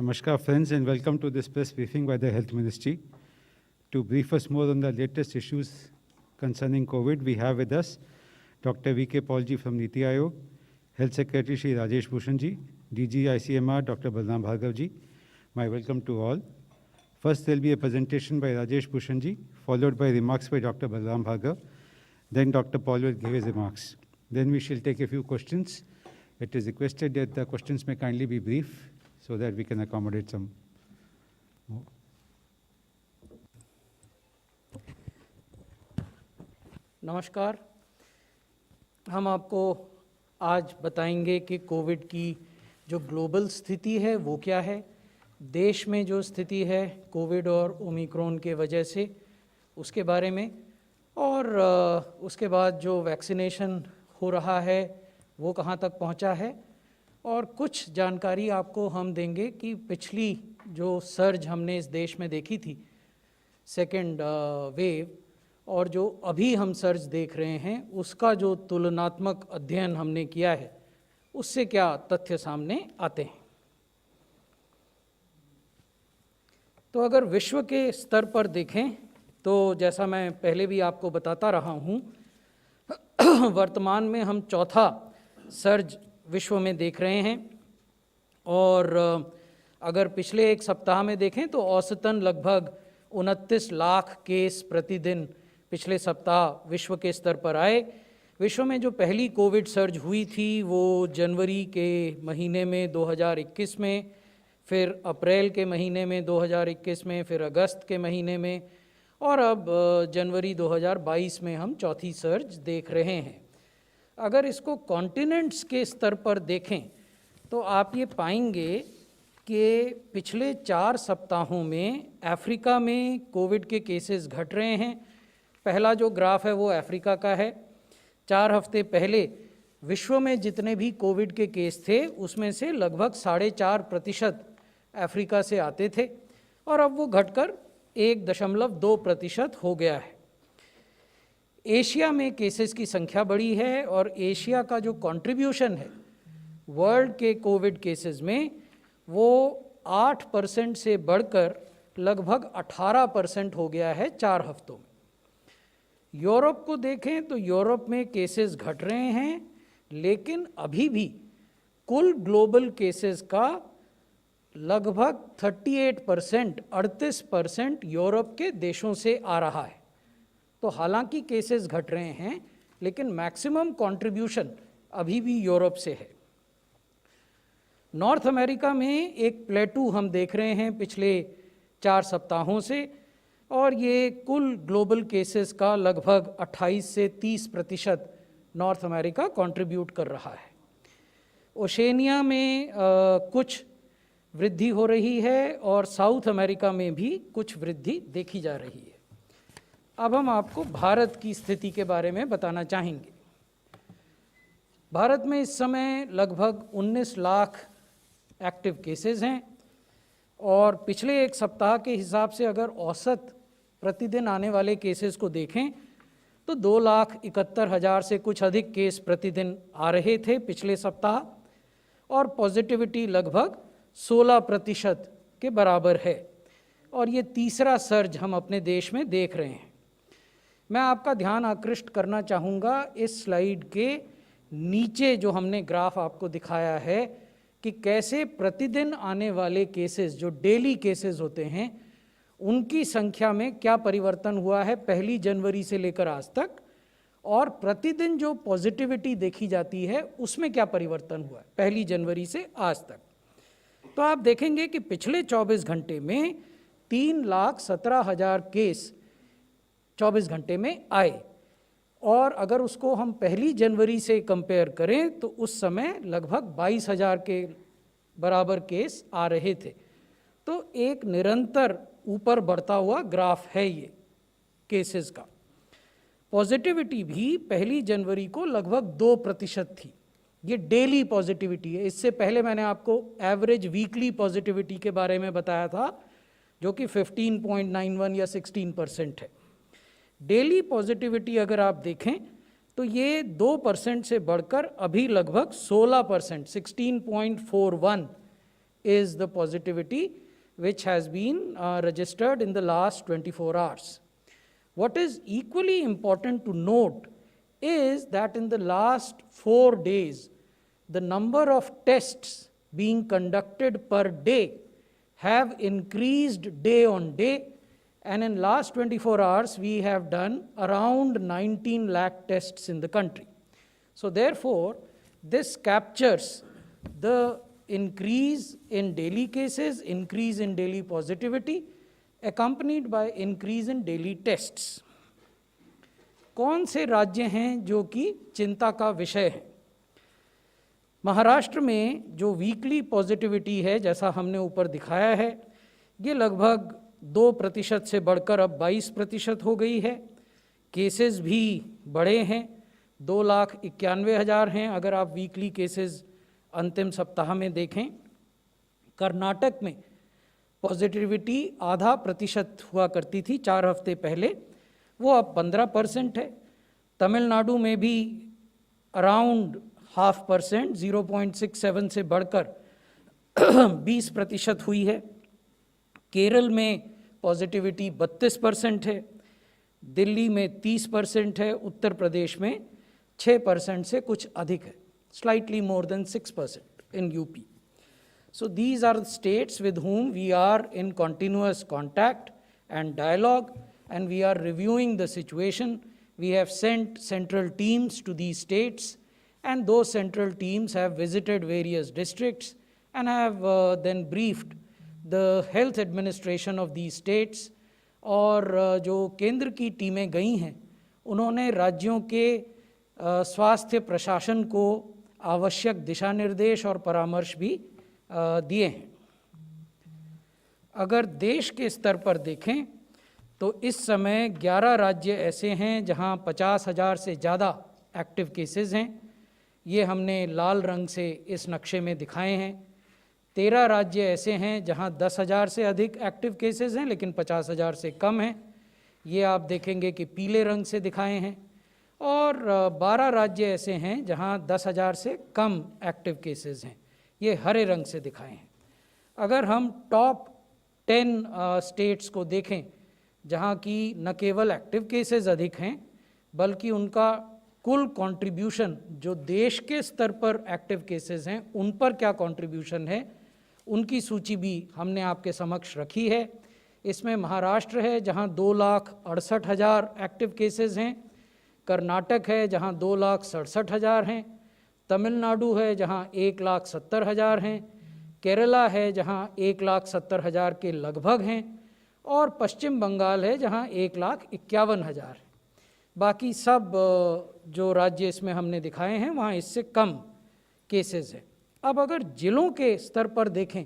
Namaskar friends and welcome to this press briefing by the Health Ministry. To brief us more on the latest issues concerning COVID, we have with us Dr. V.K. Paulji from Niti Aayog, Health Secretary Shri Rajesh Bhushan ji, DG ICMR Dr. Balram Bhargav ji. My welcome to all. First there will be a presentation by Rajesh Bhushan ji, followed by remarks by Dr. Balram Bhargav. Then Dr. Paul will give his remarks. Then we shall take a few questions. It is requested that the questions may kindly be brief, so that we can accommodate some more. नमस्कार। हम आपको आज बताएंगे कि Covid की जो global स्थिति है वो क्या है, देश में जो स्थिति है कोविड और ओमिक्रॉन के वजह से उसके बारे में, और उसके बाद जो वैक्सीनेशन हो रहा है वो कहाँ तक पहुँचा है, और कुछ जानकारी आपको हम देंगे कि पिछली जो सर्ज हमने इस देश में देखी थी, सेकेंड वेव, और जो अभी हम सर्ज देख रहे हैं उसका जो तुलनात्मक अध्ययन हमने किया है उससे क्या तथ्य सामने आते हैं। तो अगर विश्व के स्तर पर देखें तो जैसा मैं पहले भी आपको बताता रहा हूँ, वर्तमान में हम चौथा सर्ज विश्व में देख रहे हैं, और अगर पिछले एक सप्ताह में देखें तो औसतन लगभग 29 लाख केस प्रतिदिन पिछले सप्ताह विश्व के स्तर पर आए। विश्व में जो पहली कोविड सर्ज हुई थी वो जनवरी के महीने में 2021 में, फिर अप्रैल के महीने में 2021 में, फिर अगस्त के महीने में, और अब जनवरी 2022 में हम चौथी सर्ज देख रहे हैं। अगर इसको कॉन्टिनेंट्स के स्तर पर देखें तो आप ये पाएंगे कि पिछले 4 सप्ताहों में अफ्रीका में कोविड के केसेस घट रहे हैं। पहला जो ग्राफ है वो अफ्रीका का है। 4 हफ्ते पहले विश्व में जितने भी कोविड के केस थे उसमें से लगभग 4.5% अफ्रीका से आते थे, और अब वो घटकर 1.2% हो गया है। एशिया में केसेस की संख्या बढ़ी है, और एशिया का जो कंट्रीब्यूशन है वर्ल्ड के कोविड केसेस में वो 8% से बढ़कर लगभग 18% हो गया है 4 हफ्तों में। यूरोप को देखें तो यूरोप में केसेस घट रहे हैं, लेकिन अभी भी कुल ग्लोबल केसेस का लगभग 38% यूरोप के देशों से आ रहा है। तो हालांकि केसेस घट रहे हैं, लेकिन मैक्सिमम कंट्रीब्यूशन अभी भी यूरोप से है। नॉर्थ अमेरिका में एक प्लेटू हम देख रहे हैं पिछले 4 सप्ताहों से, और ये कुल ग्लोबल केसेस का लगभग 28 से 30% नॉर्थ अमेरिका कंट्रीब्यूट कर रहा है। ओशेनिया में कुछ वृद्धि हो रही है, और साउथ अमेरिका में भी कुछ वृद्धि देखी जा रही है। अब हम आपको भारत की स्थिति के बारे में बताना चाहेंगे। भारत में इस समय लगभग 19 लाख एक्टिव केसेस हैं, और पिछले एक सप्ताह के हिसाब से अगर औसत प्रतिदिन आने वाले केसेस को देखें तो 2,71,000 से कुछ अधिक केस प्रतिदिन आ रहे थे पिछले सप्ताह, और पॉजिटिविटी लगभग 16% के बराबर है, और ये तीसरा सर्ज हम अपने देश में देख रहे हैं। मैं आपका ध्यान आकृष्ट करना चाहूँगा इस स्लाइड के नीचे जो हमने ग्राफ आपको दिखाया है कि कैसे प्रतिदिन आने वाले केसेस, जो डेली केसेस होते हैं, उनकी संख्या में क्या परिवर्तन हुआ है 1 जनवरी से लेकर आज तक, और प्रतिदिन जो पॉजिटिविटी देखी जाती है उसमें क्या परिवर्तन हुआ है 1 जनवरी से आज तक। तो आप देखेंगे कि पिछले 24 घंटे में 3,17,000 केस 24 घंटे में आए, और अगर उसको हम 1 जनवरी से कंपेयर करें तो उस समय लगभग 22,000 के बराबर केस आ रहे थे। तो एक निरंतर ऊपर बढ़ता हुआ ग्राफ है ये केसेस का। पॉजिटिविटी भी 1 जनवरी को लगभग 2% थी। ये डेली पॉजिटिविटी है। इससे पहले मैंने आपको एवरेज वीकली पॉजिटिविटी के बारे में बताया था, जो कि 15.91 या 16% है। डेली पॉजिटिविटी अगर आप देखें तो ये 2% से बढ़कर अभी लगभग 16%, 16.41 is the positivity which has been registered in the last 24 hours. What is equally important to note is that in the last 4 days, the number of tests being conducted per day have increased day on day, and in last 24 hours we have done around 19 lakh tests in the country. So therefore, this captures the increase in daily cases, increase in daily positivity, accompanied by increase in daily tests. कौन से राज्य हैं जो कि चिंता का विषय है? महाराष्ट्र में जो वीकली पॉजिटिविटी है, जैसा हमने ऊपर दिखाया है, ये लगभग 2% से बढ़कर अब 22% हो गई है। केसेस भी बढ़े हैं, 2,91,000 हैं अगर आप वीकली केसेस अंतिम सप्ताह में देखें। कर्नाटक में पॉजिटिविटी 0.5% हुआ करती थी 4 हफ्ते पहले, वो अब 15% है। तमिलनाडु में भी अराउंड 0.5%, 0.67 से बढ़कर 20% हुई है। केरल में पॉजिटिविटी 32% है, दिल्ली में 30% है, उत्तर प्रदेश में 6% से कुछ अधिक है, slightly more than 6% in UP. So these are the states with whom we are in continuous contact and dialogue, and we are reviewing the situation. We have sent central teams to these states, and those central teams have visited various districts and have then briefed the health administration of these states. और जो केंद्र की टीमें गई हैं, उन्होंने राज्यों के स्वास्थ्य प्रशासन को आवश्यक दिशा निर्देश और परामर्श भी दिए हैं। अगर देश के स्तर पर देखें तो इस समय 11 राज्य ऐसे हैं जहां 50,000 से ज़्यादा एक्टिव केसेस हैं। ये हमने लाल रंग से इस नक्शे में दिखाए हैं। 13 राज्य ऐसे हैं जहां 10,000 से अधिक एक्टिव केसेस हैं लेकिन 50,000 से कम हैं, ये आप देखेंगे कि पीले रंग से दिखाए हैं। और 12 राज्य ऐसे हैं जहां 10,000 से कम एक्टिव केसेस हैं, ये हरे रंग से दिखाए हैं। अगर हम टॉप 10 स्टेट्स को देखें जहां की न केवल एक्टिव केसेस अधिक हैं बल्कि उनका कुल कंट्रीब्यूशन जो देश के स्तर पर एक्टिव केसेस हैं उन पर क्या कंट्रीब्यूशन है, उनकी सूची भी हमने आपके समक्ष रखी है। इसमें महाराष्ट्र है जहां 2,68,000 एक्टिव केसेस हैं, कर्नाटक है जहां 2,67,000 हैं, तमिलनाडु है जहां 1,70,000 हैं, केरला है जहां 1,70,000 के लगभग हैं, और पश्चिम बंगाल है जहां 1,51,000 है। बाकी सब जो राज्य इसमें हमने दिखाए हैं वहाँ इससे कम केसेस हैं। अब अगर जिलों के स्तर पर देखें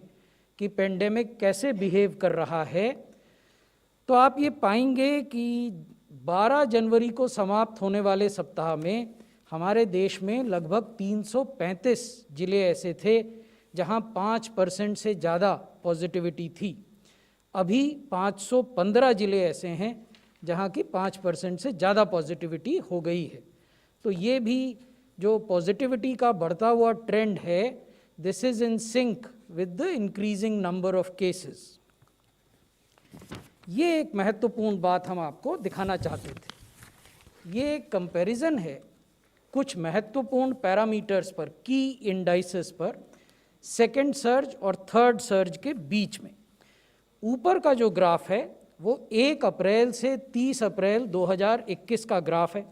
कि पेंडेमिक कैसे बिहेव कर रहा है, तो आप ये पाएंगे कि 12 जनवरी को समाप्त होने वाले सप्ताह में हमारे देश में लगभग 335 जिले ऐसे थे जहां 5% से ज़्यादा पॉजिटिविटी थी। अभी 515 जिले ऐसे हैं जहां की 5% से ज़्यादा पॉजिटिविटी हो गई है। तो ये भी जो पॉजिटिविटी का बढ़ता हुआ ट्रेंड है, this is in sync with the increasing number of cases. ये एक महत्वपूर्ण बात हम आपको दिखाना चाहते थे। ये एक कंपैरिजन है कुछ महत्वपूर्ण पैरामीटर्स पर, की इंडाइसेस पर, सेकेंड सर्ज और थर्ड सर्ज के बीच में। ऊपर का जो ग्राफ है वो 1 अप्रैल से 30 अप्रैल 2021 का ग्राफ है।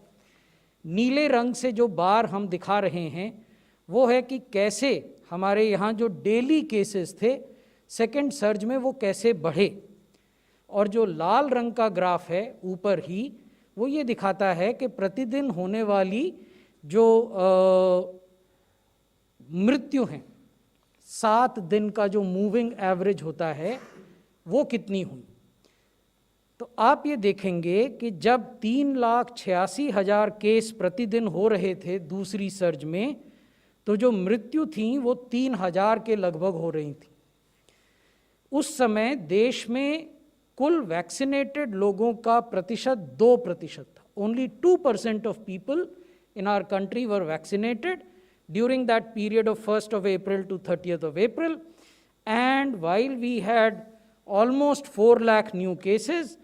नीले रंग से जो बार हम दिखा रहे हैं वो है कि कैसे हमारे यहाँ जो डेली केसेस थे सेकेंड सर्ज में वो कैसे बढ़े, और जो लाल रंग का ग्राफ है ऊपर ही वो ये दिखाता है कि प्रतिदिन होने वाली जो मृत्यु हैं, 7 दिन का जो मूविंग एवरेज होता है वो कितनी हुई। तो आप ये देखेंगे कि जब 3,86,000 केस प्रतिदिन हो रहे थे दूसरी सर्ज में, तो जो मृत्यु थी वो 3,000 के लगभग हो रही थी। उस समय देश में कुल वैक्सीनेटेड लोगों का प्रतिशत 2% था। Only 2% of people in our country were vaccinated during that period of 1st of April to 30th of April, and while we had almost 4 lakh new cases,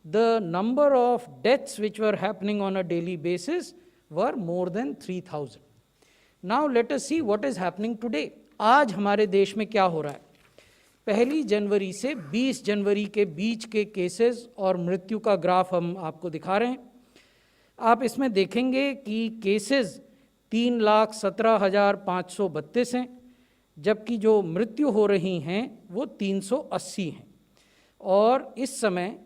the number of deaths which were happening on a daily basis were more than 3,000. Now let us see what is happening today. आज हमारे देश में क्या हो रहा है? 1 जनवरी से 20 जनवरी के बीच के केसेस और मृत्यु का ग्राफ हम आपको दिखा रहे हैं। आप इसमें देखेंगे कि केसेस 3,17,532 हैं, जबकि जो मृत्यु हो रही हैं वो 380 हैं। और इस समय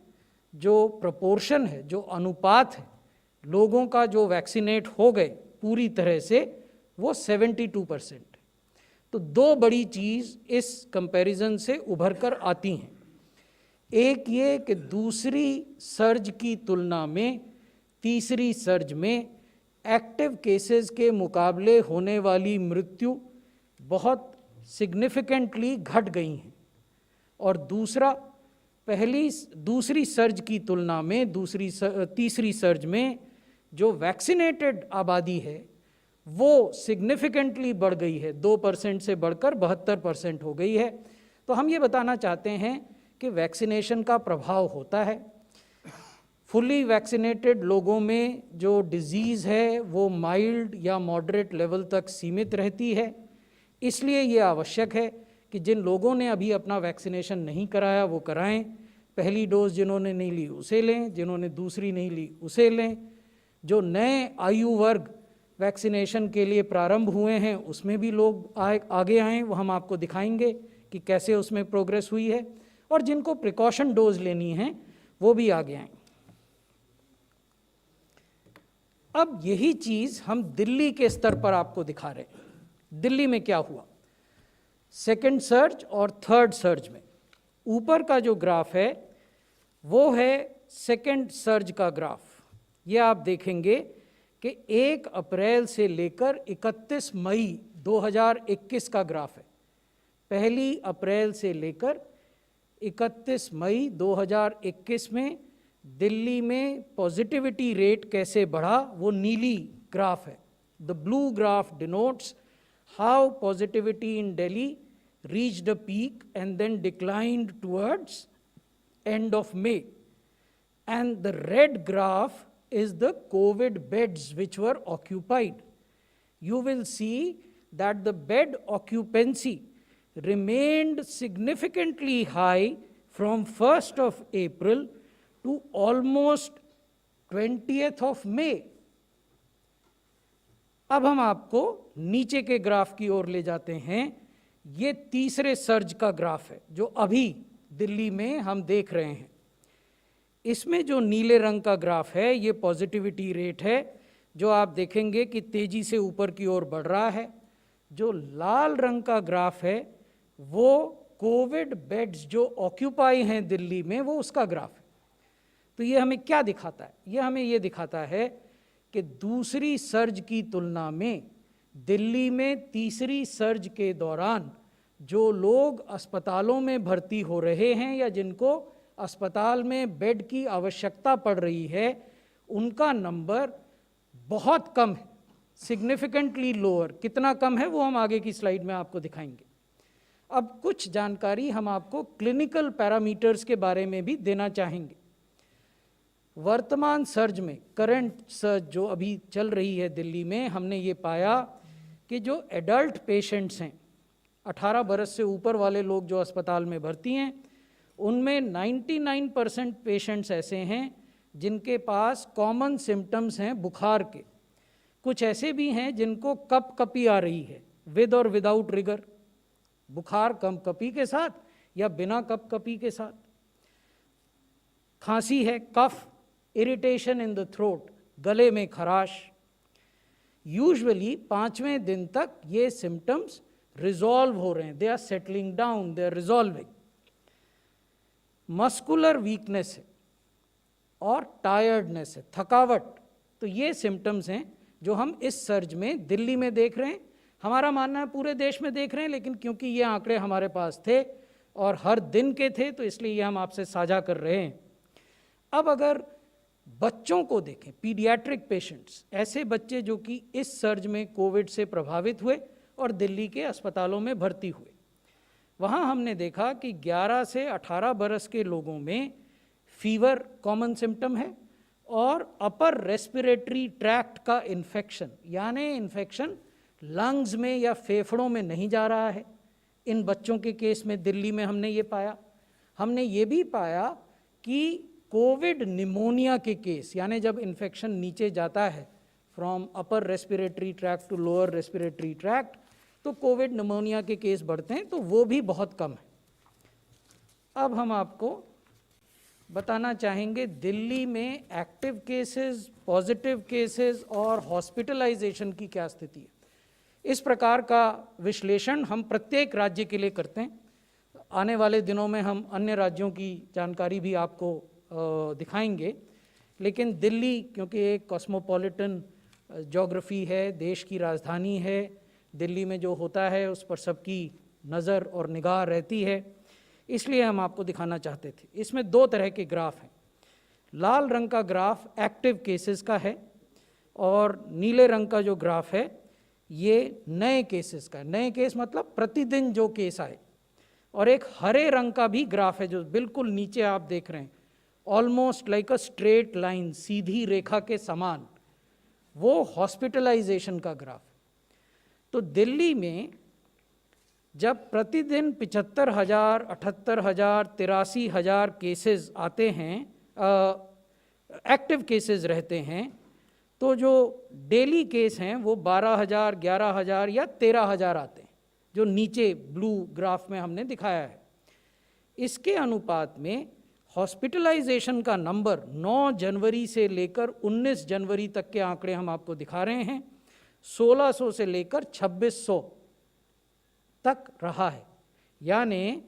जो प्रोपोर्शन है, जो अनुपात है लोगों का जो वैक्सीनेट हो गए पूरी तरह से, वो 72% है। तो दो बड़ी चीज़ इस कंपैरिजन से उभर कर आती हैं। एक ये कि दूसरी सर्ज की तुलना में तीसरी सर्ज में एक्टिव केसेस के मुकाबले होने वाली मृत्यु बहुत सिग्निफिकेंटली घट गई हैं। और दूसरा, दूसरी सर्ज की तुलना में तीसरी सर्ज में जो वैक्सीनेटेड आबादी है वो सिग्निफिकेंटली बढ़ गई है, 2% से बढ़कर 72% हो गई है। तो हम ये बताना चाहते हैं कि वैक्सीनेशन का प्रभाव होता है। फुली वैक्सीनेटेड लोगों में जो डिजीज़ है वो माइल्ड या मॉडरेट लेवल तक सीमित रहती है। इसलिए ये आवश्यक है कि जिन लोगों ने अभी अपना वैक्सीनेशन नहीं कराया वो कराएं। पहली डोज जिन्होंने नहीं ली उसे लें, जिन्होंने दूसरी नहीं ली उसे लें। जो नए आयु वर्ग वैक्सीनेशन के लिए प्रारंभ हुए हैं उसमें भी लोग आगे आएँ, वो हम आपको दिखाएंगे कि कैसे उसमें प्रोग्रेस हुई है। और जिनको प्रिकॉशन डोज लेनी है वो भी आगे आएँ। अब यही चीज़ हम दिल्ली के स्तर पर आपको दिखा रहे हैं। दिल्ली में क्या हुआ सेकेंड सर्ज और थर्ड सर्ज में। ऊपर का जो ग्राफ है वो है सेकेंड सर्ज का ग्राफ। ये आप देखेंगे कि 1 अप्रैल से लेकर 31 मई 2021 का ग्राफ है। 1 अप्रैल से लेकर 31 मई 2021 में दिल्ली में पॉजिटिविटी रेट कैसे बढ़ा वो नीली ग्राफ है। The blue graph denotes how positivity in Delhi reached a peak and then declined towards end of May, and the red graph is the COVID beds which were occupied. You will see that the bed occupancy remained significantly high from 1st of April to almost 20th of May. अब हम आपको नीचे के graph की ओर ले जाते हैं। ये तीसरे सर्ज का ग्राफ है जो अभी दिल्ली में हम देख रहे हैं। इसमें जो नीले रंग का ग्राफ है ये पॉजिटिविटी रेट है, जो आप देखेंगे कि तेजी से ऊपर की ओर बढ़ रहा है। जो लाल रंग का ग्राफ है वो कोविड बेड्स जो ऑक्यूपाई हैं दिल्ली में, वो उसका ग्राफ है। तो ये हमें क्या दिखाता है? ये हमें ये दिखाता है कि दूसरी सर्ज की तुलना में दिल्ली में तीसरी सर्ज के दौरान जो लोग अस्पतालों में भर्ती हो रहे हैं या जिनको अस्पताल में बेड की आवश्यकता पड़ रही है, उनका नंबर बहुत कम है, सिग्निफिकेंटली लोअर। कितना कम है वो हम आगे की स्लाइड में आपको दिखाएंगे। अब कुछ जानकारी हम आपको क्लिनिकल पैरामीटर्स के बारे में भी देना चाहेंगे। वर्तमान सर्ज में, करंट सर्ज जो अभी चल रही है दिल्ली में, हमने ये पाया कि जो एडल्ट पेशेंट्स हैं, 18 बरस से ऊपर वाले लोग जो अस्पताल में भर्ती हैं, उनमें 99% पेशेंट्स ऐसे हैं जिनके पास कॉमन सिम्टम्स हैं बुखार के। कुछ ऐसे भी हैं जिनको कपकपी आ रही है, विद और विदाउट रिगर, बुखार कपकपी के साथ या बिना कपकपी के साथ। खांसी है, कफ, इरिटेशन इन द थ्रोट, गले में खराश। यूजुअली 5वें दिन तक ये सिम्टम्स रिजॉल्व हो रहे हैं, they are settling down, they are resolving. Muscular weakness है और टायर्डनेस है, थकावट। तो ये सिम्टम्स हैं जो हम इस सर्ज में दिल्ली में देख रहे हैं। हमारा मानना है पूरे देश में देख रहे हैं, लेकिन क्योंकि ये आंकड़े हमारे पास थे और हर दिन के थे तो इसलिए ये हम आपसे साझा कर रहे हैं। अब अगर बच्चों को देखें, पीडियाट्रिक पेशेंट्स, ऐसे बच्चे जो कि इस सर्ज में कोविड से प्रभावित हुए और दिल्ली के अस्पतालों में भर्ती हुए, वहाँ हमने देखा कि 11 से 18 बरस के लोगों में फीवर कॉमन सिम्टम है और अपर रेस्पिरेटरी ट्रैक्ट का इन्फेक्शन, यानी इन्फेक्शन लंग्स में या फेफड़ों में नहीं जा रहा है। इन बच्चों के केस में दिल्ली में हमने ये पाया। हमने ये भी पाया कि कोविड निमोनिया के केस, यानी जब इन्फेक्शन नीचे जाता है from upper respiratory tract to lower respiratory tract, तो कोविड निमोनिया के केस बढ़ते हैं, तो वो भी बहुत कम है। अब हम आपको बताना चाहेंगे दिल्ली में एक्टिव केसेस, पॉजिटिव केसेस और हॉस्पिटलाइजेशन की क्या स्थिति है। इस प्रकार का विश्लेषण हम प्रत्येक राज्य के लिए करते हैं। आने वाले दिनों में हम अन्य राज्यों की जानकारी भी आपको दिखाएंगे, लेकिन दिल्ली क्योंकि एक कॉस्मोपॉलिटन ज्योग्राफी है, देश की राजधानी है, दिल्ली में जो होता है उस पर सबकी नज़र और निगाह रहती है, इसलिए हम आपको दिखाना चाहते थे। इसमें 2 तरह के ग्राफ हैं। लाल रंग का ग्राफ एक्टिव केसेस का है और नीले रंग का जो ग्राफ है ये नए केसेस का है। नए केस मतलब प्रतिदिन जो केस आए। और एक हरे रंग का भी ग्राफ है जो बिल्कुल नीचे आप देख रहे हैं, almost like a straight line, सीधी रेखा के समान, वो हॉस्पिटलाइजेशन का ग्राफ। तो दिल्ली में जब प्रतिदिन 75,000, 78,000, 83,000 केसेस आते हैं, एक्टिव केसेस रहते हैं, तो जो डेली केस हैं वो 12,000, 11,000 या 13,000 आते हैं, जो नीचे ब्लू ग्राफ में हमने दिखाया है। इसके अनुपात में हॉस्पिटलाइजेशन का नंबर 9 जनवरी से लेकर 19 जनवरी तक के आंकड़े हम आपको दिखा रहे हैं। 1600 से लेकर 2600 तक रहा है, यानी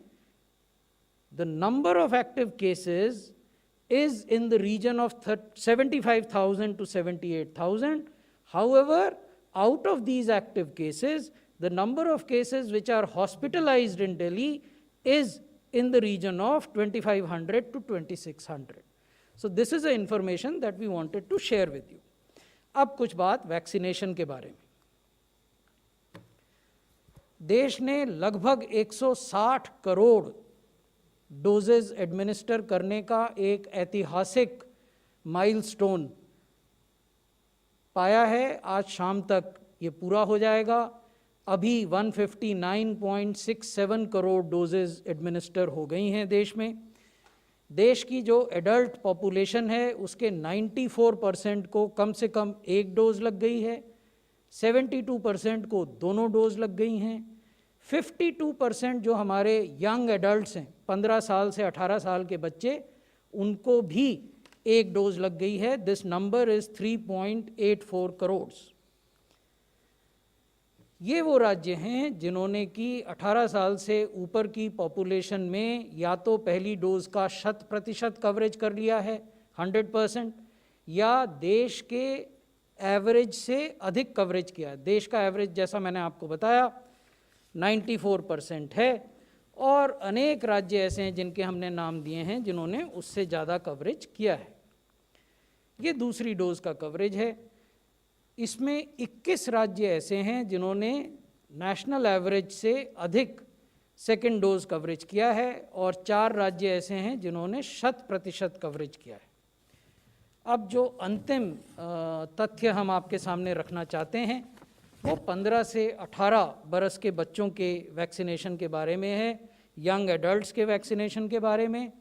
the number of active cases is in the region of 75,000 to 78,000. However, out of these active cases, the number of cases which are hospitalized in Delhi is in the region of 2,500 to 2,600. So this is the information that we wanted to share with you. अब कुछ बात vaccination के बारे में। देश ने लगभग 160 crore doses administer करने का एक ऐतिहासिक माइलस्टोन पाया है। आज शाम तक ये पूरा हो जाएगा। अभी 159.67 करोड़ डोजेज एडमिनिस्टर हो गई हैं देश में। देश की जो एडल्ट पॉपुलेशन है उसके 94% को कम से कम 1 डोज लग गई है, 72% को दोनों डोज लग गई हैं। 52% जो हमारे यंग एडल्ट्स हैं, 15 साल से 18 साल के बच्चे, उनको भी 1 डोज लग गई है। This number is 3.84 crore. ये वो राज्य हैं जिन्होंने कि 18 साल से ऊपर की पॉपुलेशन में या तो पहली डोज का 100% कवरेज कर लिया है, 100%, या देश के एवरेज से अधिक कवरेज किया है। देश का एवरेज जैसा मैंने आपको बताया 94% है, और अनेक राज्य ऐसे हैं जिनके हमने नाम दिए हैं जिन्होंने उससे ज़्यादा कवरेज किया है। ये दूसरी डोज का कवरेज है। इसमें 21 राज्य ऐसे हैं जिन्होंने नेशनल एवरेज से अधिक सेकेंड डोज कवरेज किया है, और 4 राज्य ऐसे हैं जिन्होंने 100% कवरेज किया है। अब जो अंतिम तथ्य हम आपके सामने रखना चाहते हैं वो 15 से 18 बरस के बच्चों के वैक्सीनेशन के बारे में है, यंग एडल्ट्स के वैक्सीनेशन के बारे में।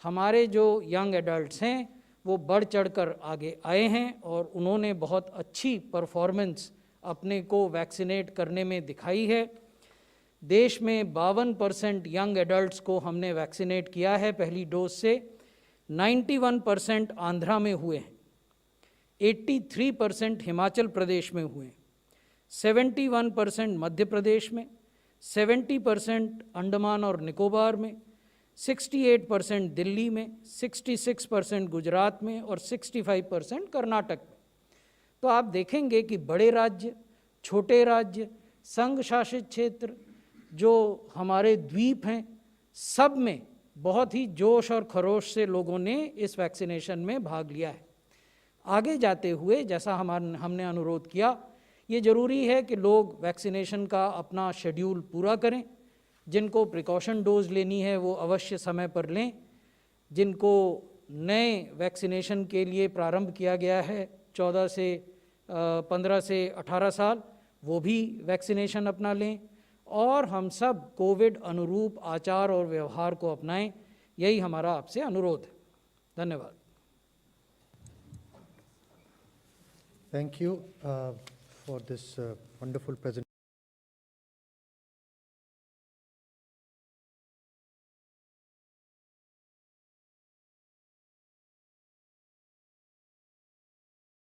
हमारे जो यंग एडल्ट्स हैं वो बढ़ चढ़कर आगे आए हैं और उन्होंने बहुत अच्छी परफॉर्मेंस अपने को वैक्सीनेट करने में दिखाई है। देश में 52% यंग एडल्ट्स को हमने वैक्सीनेट किया है पहली डोज से। 91% आंध्रा में हुए हैं, 83% हिमाचल प्रदेश में हुए हैं, 71% मध्य प्रदेश में, 70% अंडमान और निकोबार में, 68% दिल्ली में, 66% गुजरात में और 65% कर्नाटक में। तो आप देखेंगे कि बड़े राज्य, छोटे राज्य, संघ शासित क्षेत्र, जो हमारे द्वीप हैं, सब में बहुत ही जोश और खरोश से लोगों ने इस वैक्सीनेशन में भाग लिया है। आगे जाते हुए जैसा हमने अनुरोध किया, ये ज़रूरी है कि लोग वैक्सीनेशन का अपना शेड्यूल पूरा करें। जिनको प्रिकॉशन डोज लेनी है वो अवश्य समय पर लें। जिनको नए वैक्सीनेशन के लिए प्रारंभ किया गया है 15 से 18 साल, वो भी वैक्सीनेशन अपना लें और हम सब कोविड अनुरूप आचार और व्यवहार को अपनाएं, यही हमारा आपसे अनुरोध है। धन्यवाद। Thank you for this wonderful presentation.